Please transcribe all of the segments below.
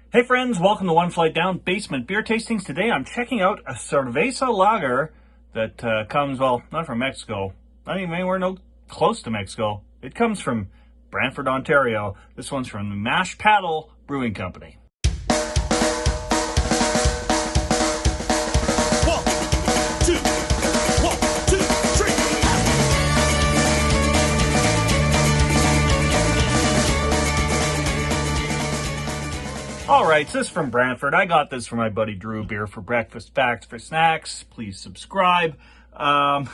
Hey friends, welcome to One Flight Down Basement Beer Tastings. Today I'm checking out a Cerveza Lager that comes, well, not from Mexico, not even anywhere close to Mexico. It comes from Brantford, Ontario. This one's from the Mash Paddle Brewing Company. All right, so this is from Brantford. I got this from my buddy Drew. Beer for breakfast, facts for snacks. Please subscribe. Drew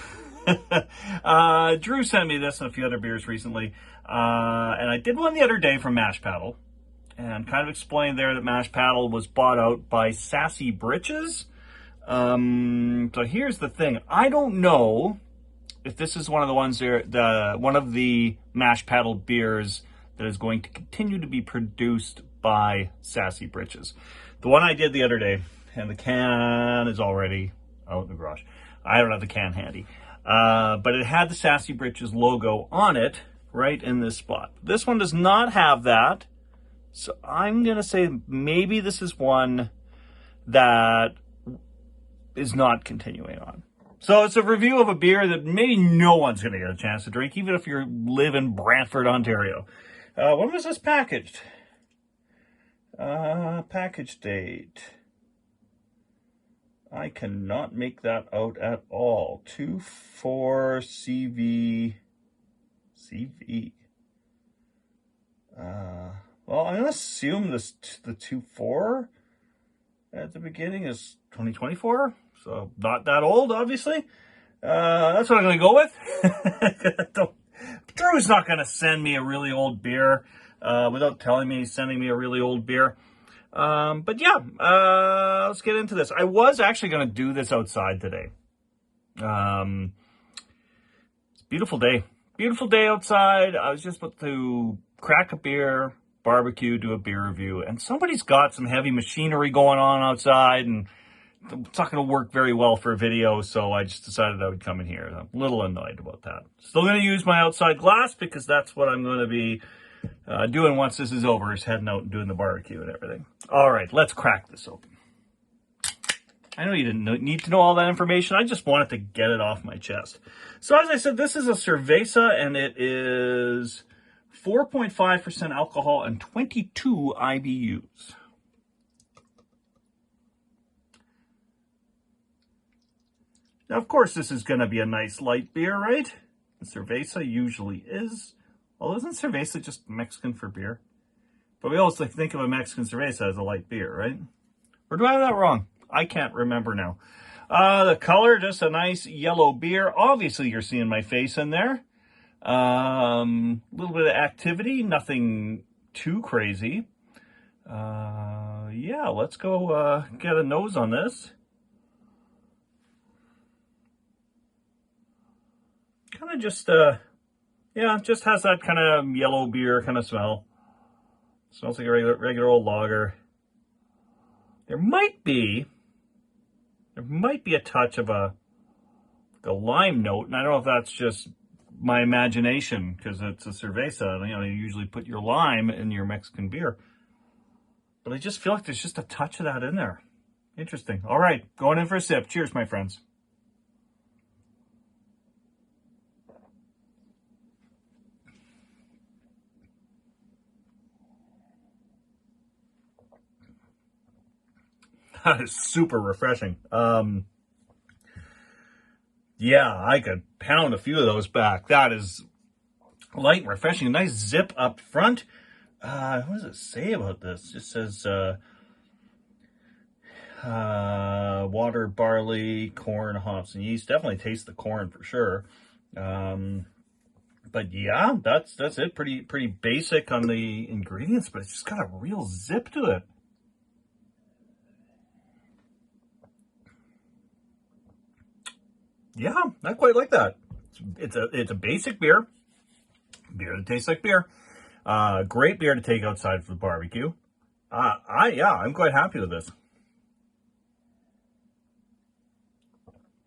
sent me this and a few other beers recently. And I did one the other day from Mash Paddle. And kind of explained there that Mash Paddle was bought out by Sassy Britches. So here's the thing. I don't know if this is one of the ones there, one of the Mash Paddle beers that is going to continue to be produced by Sassy Britches. The one I did the other day, and the can is already out in the garage. I don't have the can handy. But it had the Sassy Britches logo on it right in this spot. This one does not have that. So I'm going to say maybe this is one that is not continuing on. So it's a review of a beer that maybe no one's going to get a chance to drink, even if you live in Brantford, Ontario. When was this packaged? Package date. I cannot make that out at all. 24 CV. Well, I'm going to assume the 24 at the beginning is 2024. So not that old, obviously. That's what I'm going to go with. Drew's not going to send me a really old beer without telling me he's sending me a really old beer. But yeah, let's get into this. I was actually going to do this outside today. It's a beautiful day. Beautiful day outside. I was just about to crack a beer, barbecue, do a beer review, and somebody's got some heavy machinery going on outside, and it's not going to work very well for a video, so I just decided I would come in here. I'm a little annoyed about that. Still going to use my outside glass because that's what I'm going to be doing once this is over, is heading out and doing the barbecue and everything. All right, let's crack this open. I know you didn't need to know all that information. I just wanted to get it off my chest. So as I said, this is a Cerveza, and it is 4.5% alcohol and 22 IBUs. Now, of course, this is going to be a nice light beer, right? The Cerveza usually is. Well, isn't Cerveza just Mexican for beer? But we always think of a Mexican Cerveza as a light beer, right? Or do I have that wrong? I can't remember now. The color, just a nice yellow beer. Obviously, you're seeing my face in there. A little bit of activity, nothing too crazy. Yeah, let's go get a nose on this. Kind of just, yeah, just has that kind of yellow beer kind of smell. Smells like a regular old lager. There might be a touch of a lime note, and I don't know if that's just my imagination because it's a Cerveza. You know, you usually put your lime in your Mexican beer, but I just feel like there's just a touch of that in there. Interesting. All right, going in for a sip. Cheers, my friends. That is super refreshing. Yeah, I could pound a few of those back. That is light and refreshing. A nice zip up front. What does it say about this? It just says water, barley, corn, hops, and yeast. Definitely taste the corn for sure. But yeah, that's it. Pretty basic on the ingredients, but it's just got a real zip to it. Yeah, I quite like that. It's a basic beer that tastes like beer. Great beer to take outside for the barbecue. I'm quite happy with this.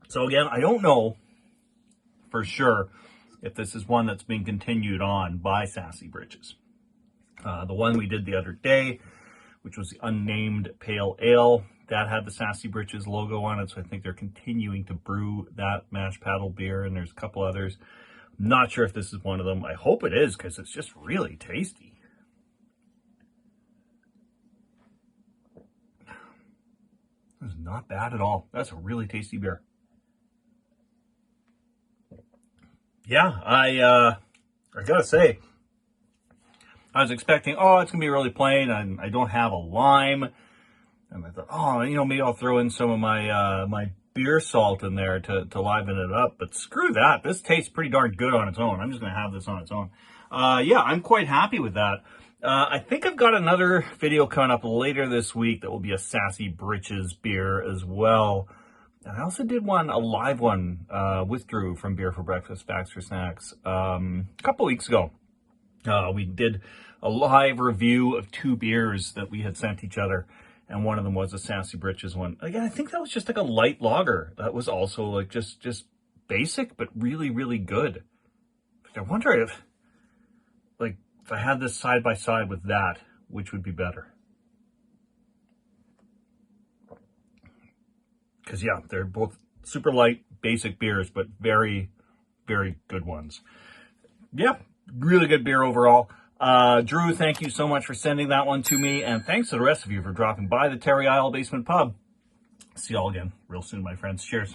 So again, I don't know for sure if this is one that's being continued on by Sassy Britches. The one we did the other day which was the unnamed pale ale. That had the Sassy Britches logo on it, so I think they're continuing to brew that mash paddle beer, and there's a couple others. I'm not sure if this is one of them. I hope it is, because it's just really tasty. This is not bad at all. That's a really tasty beer. Yeah, I gotta say, I was expecting, oh, it's gonna be really plain, and I don't have a lime. And I thought, oh, you know, maybe I'll throw in some of my my beer salt in there to liven it up. But screw that. This tastes pretty darn good on its own. I'm just going to have this on its own. Yeah, I'm quite happy with that. I think I've got another video coming up later this week that will be a Sassy Britches beer as well. And I also did a live one with Drew from Beer for Breakfast, Facts for Snacks, a couple weeks ago. We did a live review of 2 beers that we had sent each other. And one of them was a Sassy Britches one. Again, I think that was just like a light lager. That was also like just basic, but really, really good. I wonder if I had this side by side with that, which would be better. Because yeah, they're both super light, basic beers, but very, very good ones. Yeah, really good beer overall. Drew, thank you so much for sending that one to me, and thanks to the rest of you for dropping by the Terry Isle Basement Pub. See y'all again real soon, my friends. Cheers.